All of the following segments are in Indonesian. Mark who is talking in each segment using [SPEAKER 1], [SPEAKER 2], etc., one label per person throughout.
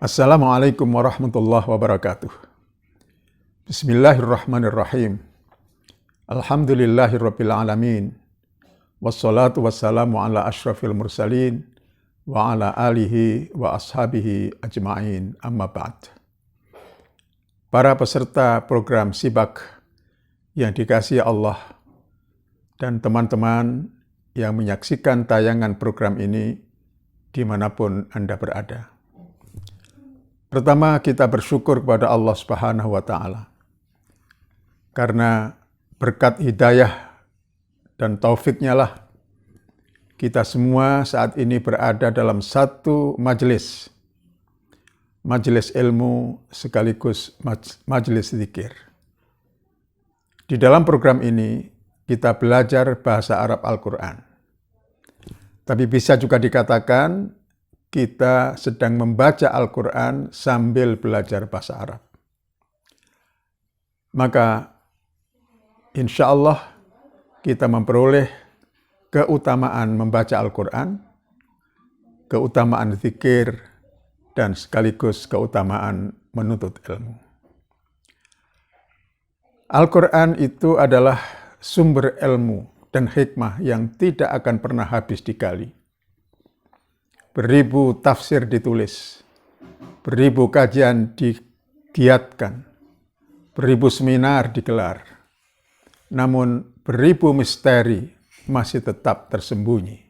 [SPEAKER 1] Assalamualaikum warahmatullahi wabarakatuh. Bismillahirrahmanirrahim. Alhamdulillahirabbil alamin. Wassalatu wassalamu ala asyrafil mursalin wa ala alihi wa ashabihi ajma'in, amma ba'd. Para peserta program Sibak yang dikasihi Allah dan teman-teman yang menyaksikan tayangan program ini dimanapun Anda berada. Pertama, kita bersyukur kepada Allah Subhanahu wa Ta'ala karena berkat hidayah dan taufiknya lah kita semua saat ini berada dalam satu majelis ilmu sekaligus majelis zikir. Di dalam program ini kita belajar bahasa Arab Al-Quran. Tapi bisa juga dikatakan kita sedang membaca Al-Quran sambil belajar bahasa Arab. Maka insya Allah kita memperoleh keutamaan membaca Al-Quran, keutamaan zikir, dan sekaligus keutamaan menuntut ilmu. Al-Quran itu adalah sumber ilmu dan hikmah yang tidak akan pernah habis digali. Beribu tafsir ditulis, beribu kajian digiatkan, beribu seminar digelar, namun beribu misteri masih tetap tersembunyi.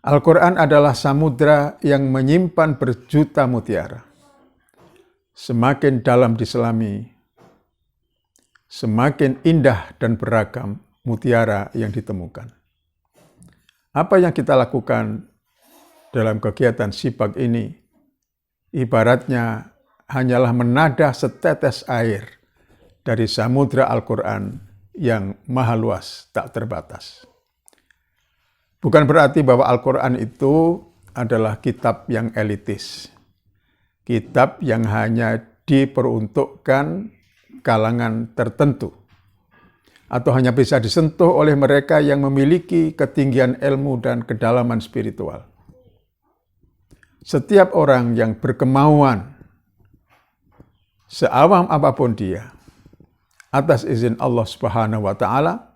[SPEAKER 1] Al-Quran adalah samudra yang menyimpan berjuta mutiara. Semakin dalam diselami, semakin indah dan beragam mutiara yang ditemukan. Apa yang kita lakukan dalam kegiatan Sibak ini, ibaratnya hanyalah menadah setetes air dari samudra Al-Quran yang maha luas tak terbatas. Bukan berarti bahwa Al-Quran itu adalah kitab yang elitis, kitab yang hanya diperuntukkan kalangan tertentu, atau hanya bisa disentuh oleh mereka yang memiliki ketinggian ilmu dan kedalaman spiritual. Setiap orang yang berkemauan, seawam apapun dia, atas izin Allah Subhanahu wa Ta'ala,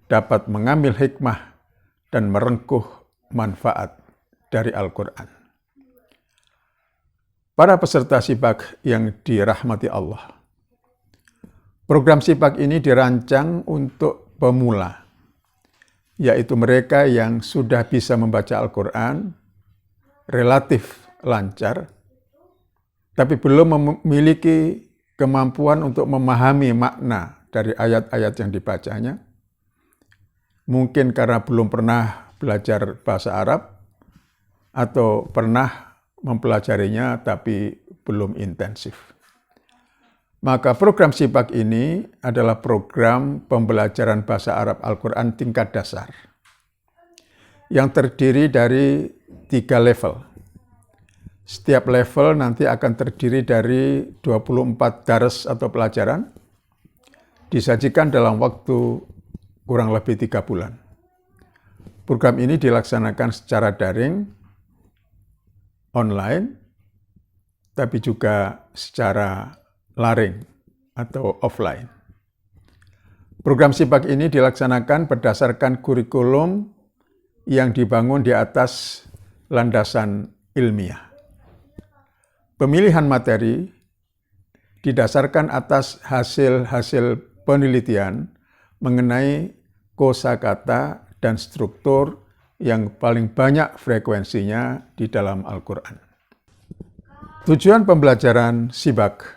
[SPEAKER 1] dapat mengambil hikmah dan merengkuh manfaat dari Al-Quran. Para peserta Sibak yang dirahmati Allah, program Sibak ini dirancang untuk pemula, yaitu mereka yang sudah bisa membaca Al-Quran relatif lancar, tapi belum memiliki kemampuan untuk memahami makna dari ayat-ayat yang dibacanya. Mungkin karena belum pernah belajar bahasa Arab, atau pernah mempelajarinya tapi belum intensif. Maka program Sibak ini adalah program pembelajaran bahasa Arab Al-Quran tingkat dasar, yang terdiri dari 3 level. Setiap level nanti akan terdiri dari 24 dars atau pelajaran, disajikan dalam waktu kurang lebih 3 bulan. Program ini dilaksanakan secara daring, online, tapi juga secara laring atau offline. Program Sibak ini dilaksanakan berdasarkan kurikulum yang dibangun di atas landasan ilmiah. Pemilihan materi didasarkan atas hasil-hasil penelitian mengenai kosakata dan struktur yang paling banyak frekuensinya di dalam Al-Quran. Tujuan pembelajaran Sibak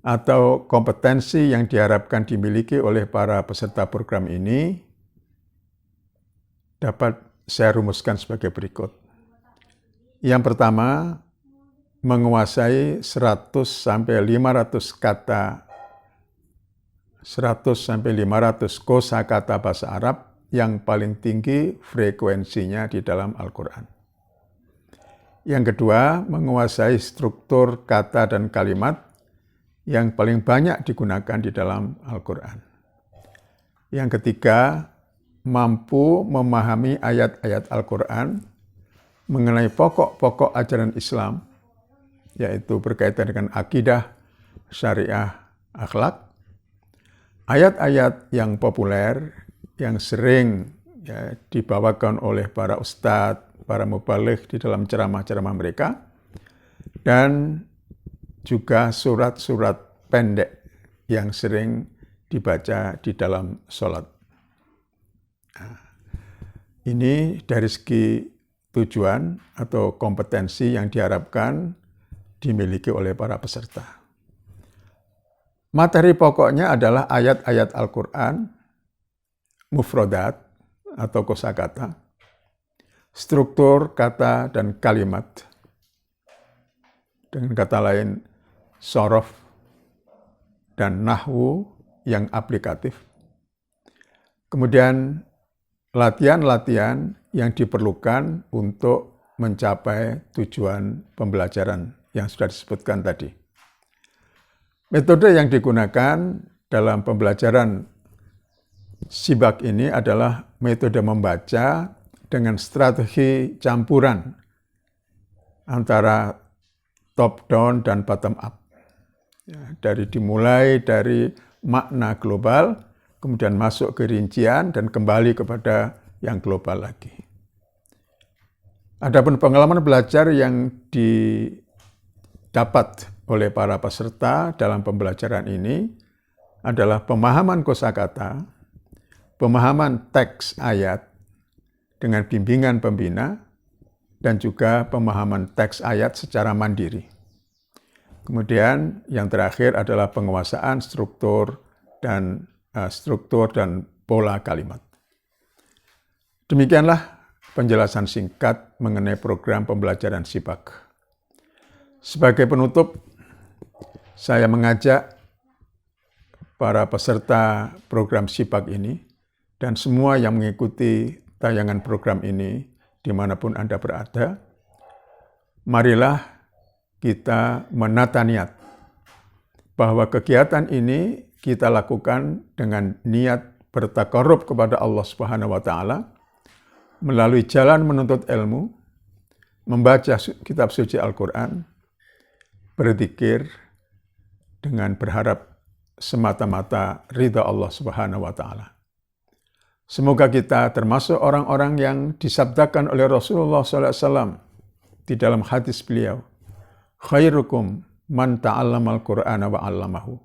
[SPEAKER 1] atau kompetensi yang diharapkan dimiliki oleh para peserta program ini dapat saya rumuskan sebagai berikut. Yang pertama, menguasai 100-500 kata, 100-500 kosakata bahasa Arab yang paling tinggi frekuensinya di dalam Al-Quran. Yang kedua, menguasai struktur kata dan kalimat yang paling banyak digunakan di dalam Al-Quran. Yang ketiga, mampu memahami ayat-ayat Al-Quran mengenai pokok-pokok ajaran Islam, yaitu berkaitan dengan akidah, syariah, akhlak, ayat-ayat yang populer, yang sering dibawakan oleh para ustadz, para mubaligh di dalam ceramah-ceramah mereka, dan juga surat-surat pendek yang sering dibaca di dalam sholat. Nah, ini dari segi tujuan atau kompetensi yang diharapkan dimiliki oleh para peserta. Materi pokoknya adalah ayat-ayat Al-Quran, mufrodat atau kosakata, struktur kata dan kalimat, dengan kata lain sorof dan nahwu yang aplikatif. Kemudian latihan-latihan yang diperlukan untuk mencapai tujuan pembelajaran yang sudah disebutkan tadi. Metode yang digunakan dalam pembelajaran Sibak ini adalah metode membaca dengan strategi campuran antara top down dan bottom up. Dimulai dari makna global, kemudian masuk ke rincian dan kembali kepada yang global lagi. Adapun pengalaman belajar yang didapat oleh para peserta dalam pembelajaran ini adalah pemahaman kosakata, pemahaman teks ayat dengan bimbingan pembina, dan juga pemahaman teks ayat secara mandiri. Kemudian yang terakhir adalah penguasaan struktur dan pola kalimat. Demikianlah penjelasan singkat mengenai program pembelajaran Sibak. Sebagai penutup, saya mengajak para peserta program Sibak ini dan semua yang mengikuti tayangan program ini dimanapun Anda berada, marilah kita menata niat bahwa kegiatan ini kita lakukan dengan niat bertakarrub kepada Allah Subhanahu wa Ta'ala melalui jalan menuntut ilmu, membaca kitab suci Al-Quran, berzikir dengan berharap semata-mata ridha Allah Subhanahu wa Ta'ala. Semoga kita termasuk orang-orang yang disabdakan oleh Rasulullah SAW di dalam hadis beliau, khairukum man ta'allamal Qur'ana wa 'allamahu.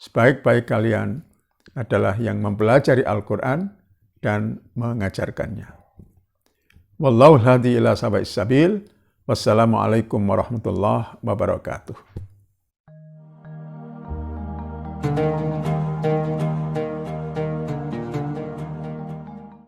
[SPEAKER 1] Sebaik-baik kalian adalah yang mempelajari Al-Quran dan mengajarkannya. Wallahu hadi ila sawa'is sabil. Wassalamualaikum warahmatullahi wabarakatuh.